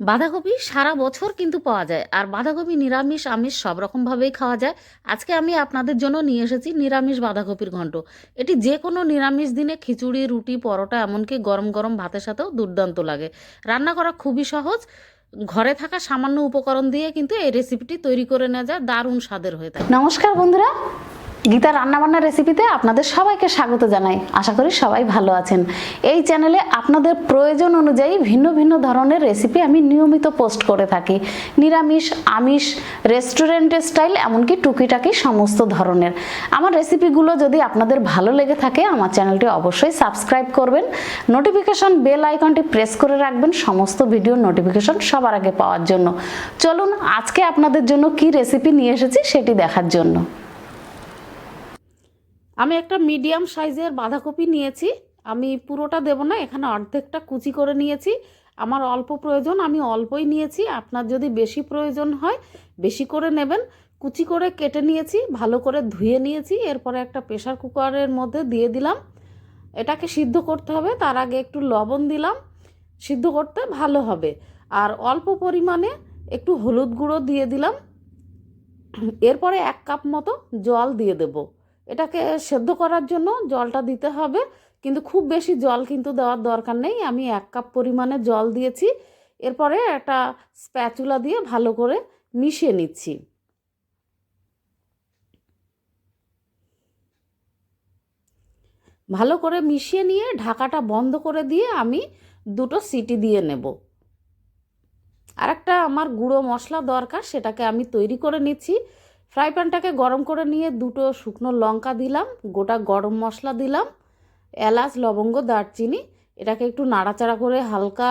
বাঁধাকপি সারা বছর কিন্তু পাওয়া যায়, আর বাঁধাকপি নিরামিষ আমিষ সব রকমভাবেই খাওয়া যায়। আজকে আমি আপনাদের জন্য নিয়ে এসেছি নিরামিষ বাঁধাকপির ঘন্ট। এটি যে কোনো নিরামিষ দিনে খিচুড়ি, রুটি, পরোটা, এমনকি গরম গরম ভাতের সাথেও দুর্দান্ত লাগে। রান্না করা খুবই সহজ। ঘরে থাকা সামান্য উপকরণ দিয়ে কিন্তু এই রেসিপিটি তৈরি করে নেওয়া যায়, দারুণ স্বাদের হয়ে থাকে। নমস্কার বন্ধুরা, গীতা রান্নাবান্না রেসিপিতে আপনাদের সবাইকে স্বাগত জানাই। আশা করি সবাই ভালো আছেন। এই চ্যানেলে আপনাদের প্রয়োজন অনুযায়ী ভিন্ন ভিন্ন ধরনের রেসিপি আমি নিয়মিত পোস্ট করে থাকি। নিরামিষ, আমিষ, রেস্টুরেন্টের স্টাইল, এমনকি টুকিটাকি সমস্ত ধরনের। আমার রেসিপিগুলো যদি আপনাদের ভালো লেগে থাকে আমার চ্যানেলটি অবশ্যই সাবস্ক্রাইব করবেন, নোটিফিকেশন বেল আইকনটি প্রেস করে রাখবেন সমস্ত ভিডিওর নোটিফিকেশন সবার আগে পাওয়ার জন্য। চলুন আজকে আপনাদের জন্য কি রেসিপি নিয়ে এসেছি সেটি দেখার জন্য। আমি একটা মিডিয়াম সাইজের বাঁধাকপি নিয়েছি। আমি পুরোটা দেব না, এখানে অর্ধেকটা কুচি করে নিয়েছি। আমার অল্প প্রয়োজন, আমি অল্পই নিয়েছি। আপনার যদি বেশি প্রয়োজন হয় বেশি করে নেবেন। কুচি করে কেটে নিয়েছি, ভালো করে ধুয়ে নিয়েছি। এরপরে একটা প্রেসার কুকারের মধ্যে দিয়ে দিলাম। এটাকে সিদ্ধ করতে হবে, তার আগে একটু লবণ দিলাম, সিদ্ধ করতে ভালো হবে। আর অল্প পরিমাণে একটু হলুদ গুঁড়ো দিয়ে দিলাম। এরপরে 1 কাপ মতো জল দিয়ে দেব। এটাকে সেদ্ধ করার জন্য জলটা দিতে হবে, কিন্তু খুব বেশি জল কিন্তু দেওয়ার দরকার নেই। আমি 1 কাপ পরিমাণে জল দিয়েছি। এরপরে একটা স্প্যাচুলা দিয়ে ভালো করে মিশিয়ে নিচ্ছি। ভালো করে মিশিয়ে নিয়ে ঢাকাটা বন্ধ করে দিয়ে আমি 2টো সিটি দিয়ে নেব। আরেকটা আমার গুঁড়ো মশলা দরকার, সেটাকে আমি তৈরি করে নিচ্ছি। ফ্রাই প্যানটাকে গরম করে নিয়ে 2টো শুকনো লঙ্কা দিলাম, গোটা গরম মশলা দিলাম, এলাচ, লবঙ্গ, দারচিনি। এটাকে একটু নাড়াচাড়া করে হালকা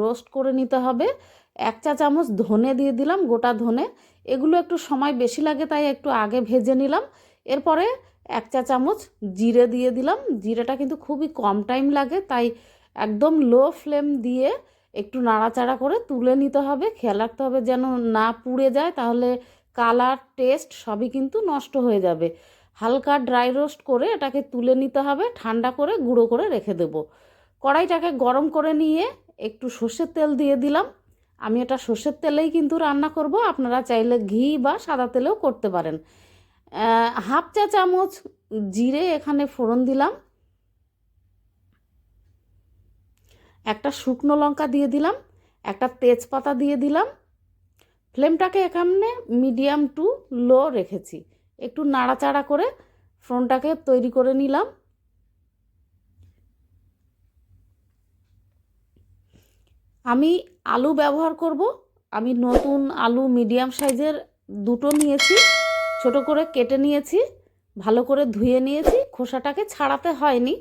রোস্ট করে নিতে হবে। 1 চা চামচ ধনে দিয়ে দিলাম, গোটা ধনে। এগুলো একটু সময় বেশি লাগে তাই একটু আগে ভেজে নিলাম। এরপরে 1 চা চামচ জিরে দিয়ে দিলাম। জিরেটা কিন্তু খুবই কম টাইম লাগে, তাই একদম লো ফ্লেম দিয়ে একটু নাড়াচাড়া করে তুলে নিতে হবে। খেয়াল রাখতে হবে যেন না পুড়ে যায়, তাহলে কালার, টেস্ট সবই কিন্তু নষ্ট হয়ে যাবে। হালকা ড্রাই রোস্ট করে এটাকে তুলে নিতে হবে, ঠান্ডা করে গুঁড়ো করে রেখে দেব। কড়াইটাকে গরম করে নিয়ে একটু সর্ষের তেল দিয়ে দিলাম। আমি এটা সর্ষের তেলেই কিন্তু রান্না করব, আপনারা চাইলে ঘি বা সাদা তেলেও করতে পারেন। 1/2 চা চামচ জিরে এখানে ফোড়ন দিলাম। একটা শুকনো লঙ্কা দিয়ে দিলাম, একটা তেজপাতা দিয়ে দিলাম। ফ্লেমটাকে এখানে মিডিয়াম টু লো রেখেছি। একটু নাড়াচাড়া করে ফোড়নটাকে তৈরি করে নিলাম। আমি আলু ব্যবহার করব। আমি নতুন আলু মিডিয়াম সাইজের 2টো নিয়েছি, ছোট করে কেটে নিয়েছি, ভালো করে ধুয়ে নিয়েছি। খোসাটাকে ছাড়াতে হয়নি,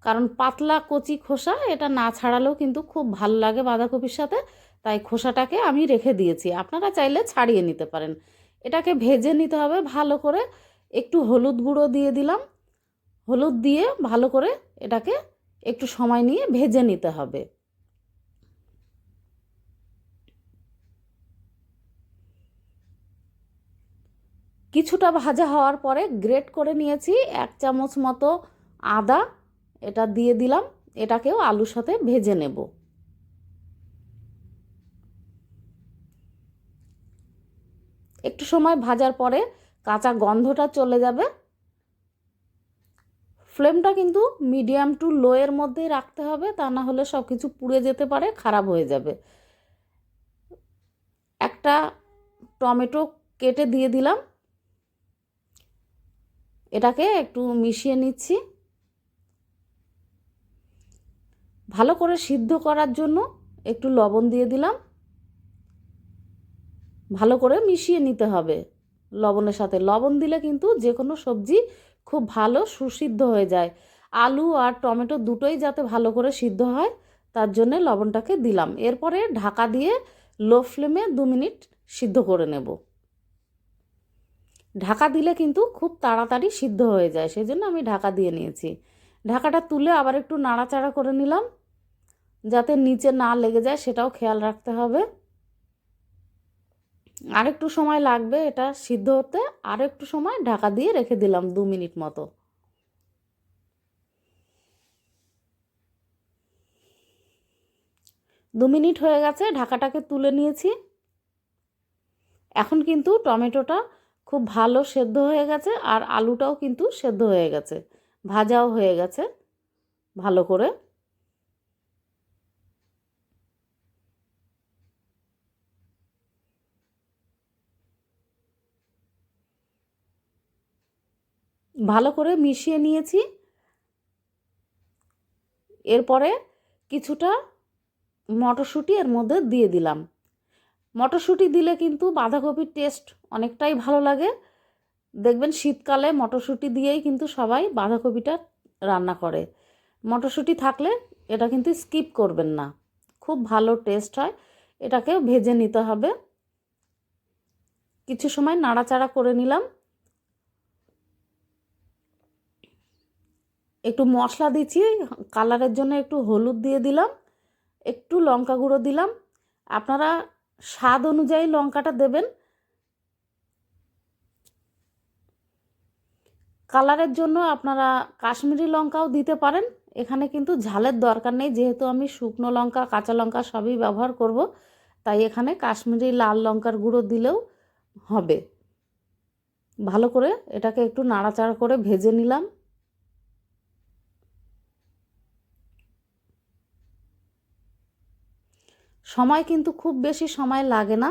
কারণ পাতলা কচি খোসা, এটা না ছাড়ালেও কিন্তু খুব ভালো লাগে বাঁধাকপির সাথে, তাই খোসাটাকে আমি রেখে দিয়েছি। আপনারা চাইলে ছাড়িয়ে নিতে পারেন। এটাকে ভেজে নিতে হবে ভালো করে। একটু হলুদ গুঁড়ো দিয়ে দিলাম। হলুদ দিয়ে ভালো করে এটাকে একটু সময় নিয়ে ভেজে নিতে হবে। কিছুটা ভাজা হওয়ার পরে গ্রেট করে নিয়েছি 1 চামচ মতো আদা, এটা দিয়ে দিলাম। এটাকেও আলুর সাথে ভেজে নেব। একটু সময় ভাজার পরে কাঁচা গন্ধটা চলে যাবে। ফ্লেমটা কিন্তু মিডিয়াম টু লো এর মধ্যেই রাখতে হবে, তা না হলে সব কিছু পুড়ে যেতে পারে, খারাপ হয়ে যাবে। একটা টমেটো কেটে দিয়ে দিলাম। এটাকে একটু মিশিয়ে নিচ্ছি। ভালো করে সিদ্ধ করার জন্য একটু লবণ দিয়ে দিলাম। ভালো করে মিশিয়ে নিতে হবে লবণের সাথে। লবণ দিলে কিন্তু যে কোনো সবজি খুব ভালো সুসিদ্ধ হয়ে যায়। আলু আর টমেটো দুটোই যাতে ভালো করে সিদ্ধ হয়, তার জন্য লবণটাকে দিলাম। এরপরে ঢাকা দিয়ে লো ফ্লেমে 2 মিনিট সিদ্ধ করে নেব। ঢাকা দিলে কিন্তু খুব তাড়াতাড়ি সিদ্ধ হয়ে যায়, সেই জন্য আমি ঢাকা দিয়ে নিয়েছি। ঢাকাটা তুলে আবার একটু নাড়াচাড়া করে নিলাম, যাতে নিচে না লেগে যায় সেটাও খেয়াল রাখতে হবে। আরেকটু সময় লাগবে এটা সিদ্ধ হতে, আরেকটু সময় ঢাকা দিয়ে রেখে দিলাম 2 মিনিট মতো। 2 মিনিট হয়ে গেছে, ঢাকাটাকে তুলে নিয়েছি। এখন কিন্তু টমেটোটা খুব ভালো সেদ্ধ হয়ে গেছে, আর আলুটাও কিন্তু সেদ্ধ হয়ে গেছে, ভাজাও হয়ে গেছে ভালো করে। ভালো করে মিশিয়ে নিয়েছি। এরপরে কিছুটা মটরশুঁটি এর মধ্যে দিয়ে দিলাম। মটরশুঁটি দিলে কিন্তু বাঁধাকপির টেস্ট অনেকটাই ভালো লাগে। দেখবেন শীতকালে মটরশুঁটি দিয়েই কিন্তু সবাই বাঁধাকপিটা রান্না করে। মটরশুঁটি থাকলে এটা কিন্তু স্কিপ করবেন না, খুব ভালো টেস্ট হয়। এটাকেও ভেজে নিতে হবে। কিছু সময় নাড়াচাড়া করে নিলাম। একটু মশলা দিচ্ছি কালারের জন্য, একটু হলুদ দিয়ে দিলাম, একটু লঙ্কা গুঁড়ো দিলাম। আপনারা স্বাদ অনুযায়ী লঙ্কাটা দেবেন। কালারের জন্য আপনারা কাশ্মীরি লঙ্কাও দিতে পারেন। এখানে কিন্তু ঝালের দরকার নেই, যেহেতু আমি শুকনো লঙ্কা কাঁচা লঙ্কা সবই ব্যবহার করব, তাই এখানে কাশ্মীরি লাল লঙ্কার গুঁড়ো দিলেও হবে। ভালো করে এটাকে একটু নাড়াচাড়া করে ভেজে নিলাম। সময় কিন্তু খুব বেশি সময় লাগে না,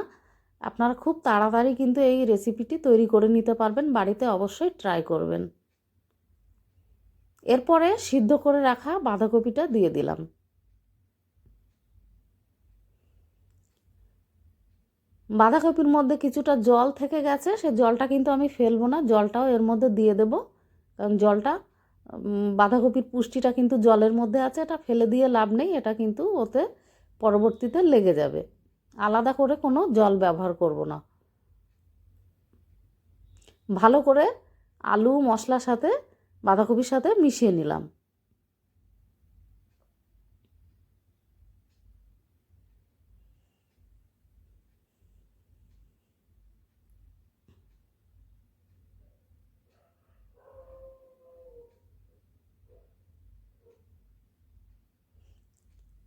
আপনারা খুব তাড়াতাড়ি কিন্তু এই রেসিপিটি তৈরি করে নিতে পারবেন। বাড়িতে অবশ্যই ট্রাই করবেন। এরপরে সিদ্ধ করে রাখা বাঁধাকপিটা দিয়ে দিলাম। বাঁধাকপির মধ্যে কিছুটা জল থেকে গেছে, সে জলটা কিন্তু আমি ফেলবো না, জলটাও এর মধ্যে দিয়ে দেব। কারণ জলটা বাঁধাকপির পুষ্টিটা কিন্তু জলের মধ্যে আছে, এটা ফেলে দিয়ে লাভ নেই, এটা কিন্তু ওতে পরবর্তীতে লেগে যাবে। আলাদা করে কোনো জল ব্যবহার করব না। ভালো করে আলু মশলার সাথে বাঁধাকপির সাথে মিশিয়ে নিলাম।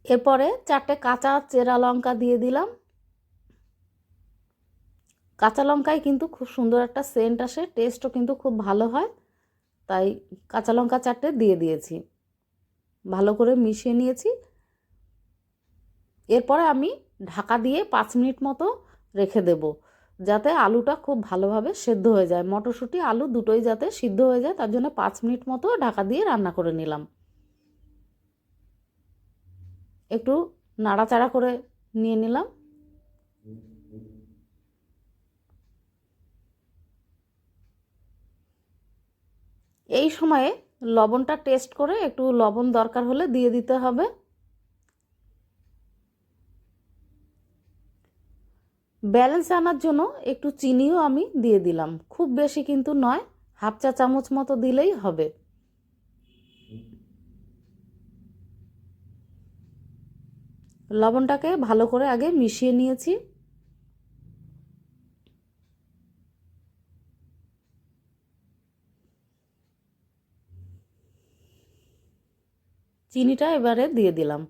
এরপরে 4টে কাঁচা চেরা লঙ্কা দিয়ে দিলাম। কাঁচা লঙ্কায় কিন্তু খুব সুন্দর একটা সেন্ট আসে, টেস্টও কিন্তু খুব ভালো হয়, তাই কাঁচা লঙ্কা 4টে দিয়ে দিয়েছি। ভালো করে মিশিয়ে নিয়েছি। এরপরে আমি ঢাকা দিয়ে 5 মিনিট মতো রেখে দেব, যাতে আলুটা খুব ভালোভাবে সেদ্ধ হয়ে যায়। মটরশুঁটি আলু দুটোই যাতে সিদ্ধ হয়ে যায়, তার জন্য 5 মিনিট মতো ঢাকা দিয়ে রান্না করে নিলাম। একটু নাড়াচাড়া করে নিয়ে নিলাম। এই সময়ে লবণটা টেস্ট করে, একটু লবণ দরকার হলে দিয়ে দিতে হবে। ব্যালেন্স আনার জন্য একটু চিনিও আমি দিয়ে দিলাম, খুব বেশি কিন্তু নয়, হাফ চা চামচ মতো দিলেই হবে। লবণটাকে ভালো করে আগে মিশিয়ে নিয়েছি। চিনিটা এবারে দিয়ে দিলাম।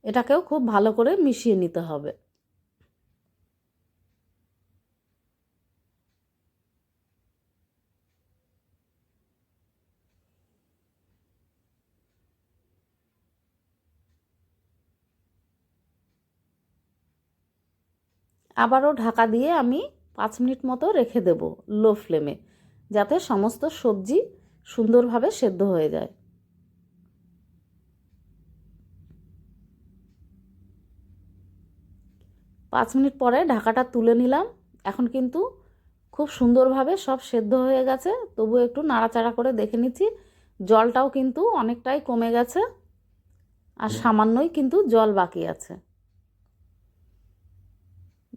এটাকেও খুব ভালো করে মিশিয়ে নিতে হবে। আবারও ঢাকা দিয়ে আমি 5 মিনিট মতো রেখে দেব লো ফ্লেমে, যাতে সমস্ত সবজি সুন্দরভাবে সেদ্ধ হয়ে যায়। 5 মিনিট পরে ঢাকাটা তুলে নিলাম। এখন কিন্তু খুব সুন্দরভাবে সব সেদ্ধ হয়ে গেছে, তবু একটু নাড়াচাড়া করে দেখে নিচ্ছি। জলটাও কিন্তু অনেকটাই কমে গেছে, আর সামান্যই কিন্তু জল বাকি আছে।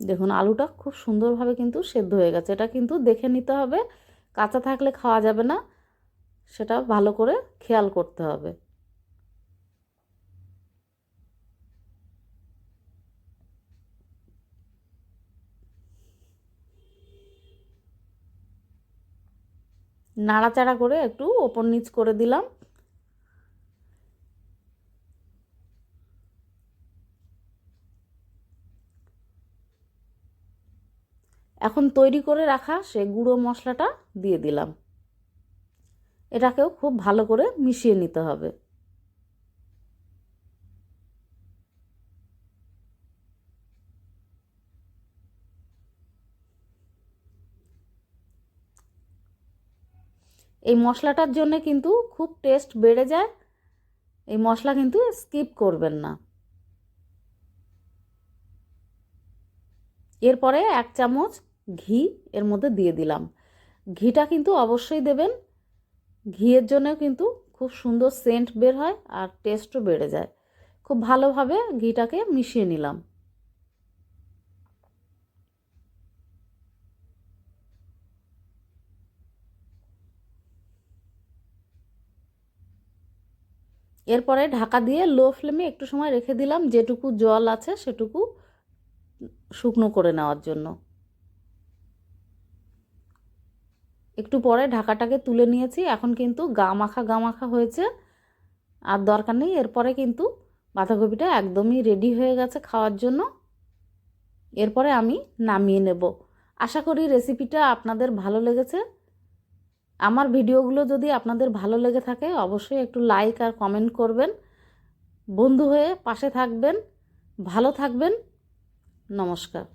দেখুন আলুটা খুব সুন্দরভাবে কিন্তু সেদ্ধ হয়ে গেছে। এটা কিন্তু দেখে নিতে হবে, কাঁচা থাকলে খাওয়া যাবে না, সেটা ভালো করে খেয়াল করতে হবে। নাড়াচাড়া করে একটু ওপর নিচ করে দিলাম। এখন তৈরি করে রাখা সে গুঁড়ো মশলাটা দিয়ে দিলাম। এটাকেও খুব ভালো করে মিশিয়ে নিতে হবে। এই মশলাটার জন্য কিন্তু খুব টেস্ট বেড়ে যায়, এই মশলা কিন্তু স্কিপ করবেন না। এরপরে 1 চামচ ঘি এর মধ্যে দিয়ে দিলাম। ঘিটা কিন্তু অবশ্যই দেবেন, ঘিয়ের জন্য কিন্তু খুব সুন্দর সেন্ট বের হয় আর টেস্টও বেড়ে যায়। খুব ভালোভাবে ঘিটাকে মিশিয়ে নিলাম। এরপরে ঢাকা দিয়ে লো ফ্লেমে একটু সময় রেখে দিলাম, যেটুকু জল আছে সেটুকু শুকনো করে নেওয়ার জন্য। একটু পরে ঢাকাটাকে তুলে নিয়েছি। এখন কিন্তু গা মাখা হয়েছে, আর দরকার নেই। এরপরে কিন্তু বাঁধাকপিটা একদমই রেডি হয়ে গেছে খাওয়ার জন্য। এরপরে আমি নামিয়ে নেব। আশা করি রেসিপিটা আপনাদের ভালো লেগেছে। আমার ভিডিওগুলো যদি আপনাদের ভালো লেগে থাকে অবশ্যই একটু লাইক আর কমেন্ট করবেন। বন্ধু হয়ে পাশে থাকবেন। ভালো থাকবেন। নমস্কার।